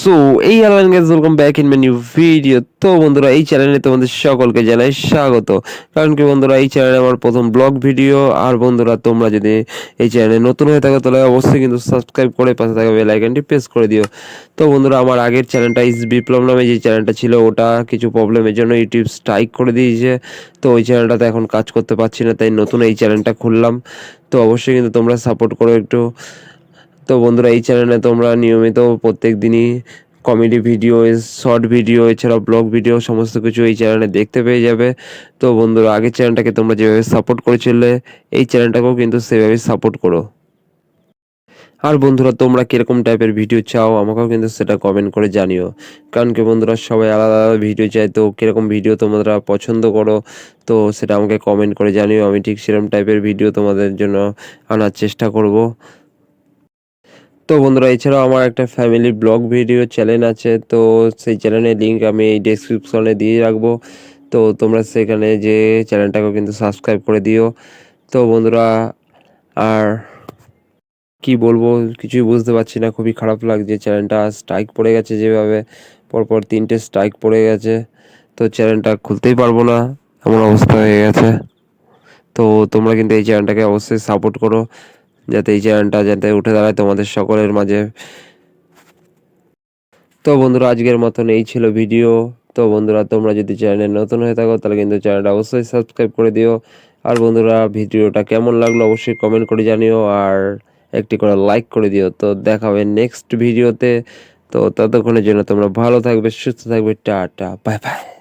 So এই অ্যালান guys, welcome back in my new video. তো বন্ধুরা, এই চ্যানেলে তোমাদের সকলকে জানাই স্বাগত। কারণ কি বন্ধুরা, এই চ্যানেলে আমার প্রথম ব্লগ ভিডিও। আর বন্ধুরা, তোমরা যদি এই চ্যানেলে নতুন হয়ে থাকো তাহলে অবশ্যই কিন্তু সাবস্ক্রাইব করে পাশে থাকা বেল আইকনটি প্রেস করে দিও। তো বন্ধুরা, আমার আগের চ্যানেলটা ইস বিপ্লব নামে যে চ্যানেলটা ছিল, ওটা কিছু প্রবলেমের জন্য ইউটিউব স্ট্রাইক করে দিয়েছে। তো ওই চ্যানেলটাতে এখন কাজ করতে পারছি না, তাই নতুন এই চ্যানেলটা খুললাম। তো অবশ্যই কিন্তু তোমরা সাপোর্ট করো একটু। তো বন্ধুরা, এই চ্যানেলে তোমরা নিয়মিত প্রত্যেক দিনই কমেডি ভিডিও, শর্ট ভিডিও, এছাড়াও ব্লগ ভিডিও সমস্ত কিছু এই চ্যানেলে দেখতে পেয়ে যাবে। তো বন্ধুরা, আগের চ্যানেলটাকে তোমরা যেভাবে সাপোর্ট করেছিলে, এই চ্যানেলটাকেও কিন্তু সেভাবে সাপোর্ট করো। আর বন্ধুরা, তোমরা কীরকম টাইপের ভিডিও চাও আমাকেও কিন্তু সেটা কমেন্ট করে জানিও। কারণ কি বন্ধুরা, সবাই আলাদা আলাদা ভিডিও চায়, তো কীরকম ভিডিও তোমরা পছন্দ করো তো সেটা আমাকে কমেন্ট করে জানিও। আমি ঠিক সেরকম টাইপের ভিডিও তোমাদের জন্য আনার চেষ্টা করব। তো বন্ধুরা, এছাড়াও আমার একটা ফ্যামিলি ব্লগ ভিডিও চ্যানেল আছে। তো সেই চ্যানেলের লিঙ্ক আমি এই ডেসক্রিপশনে দিয়ে রাখবো। তো তোমরা সেখানে যে চ্যানেলটাকেও কিন্তু সাবস্ক্রাইব করে দিও। তো বন্ধুরা, আর কি বলবো কিছুই বুঝতে পারছি না, খুবই খারাপ লাগছে। চ্যানেলটা স্ট্রাইক পড়ে গেছে, যেভাবে পরপর 3টে স্ট্রাইক পড়ে গেছে। তো চ্যানেলটা খুলতেই পারবো না, এমন অবস্থা হয়ে গেছে। তো তোমরা কিন্তু এই চ্যানেলটাকে অবশ্যই সাপোর্ট করো, যাতে এই চ্যানেলটা যাতে উঠে দাঁড়ায় তোমাদের সকলের মাঝে। তো বন্ধুরা, আজকের মতন এই ছিল ভিডিও। তো বন্ধুরা, তোমরা যদি চ্যানেলে নতুন হয়ে থাকো তাহলে কিন্তু চ্যানেলটা অবশ্যই সাবস্ক্রাইব করে দিও। আর বন্ধুরা, ভিডিওটা কেমন লাগলো অবশ্যই কমেন্ট করে জানিও, আর একটি করে লাইক করে দিও। তো দেখা হবে নেক্সট ভিডিওতে। তো ততক্ষণের জন্য তোমরা ভালো থাকবে, সুস্থ থাকবে, টাটা, বাই বাই।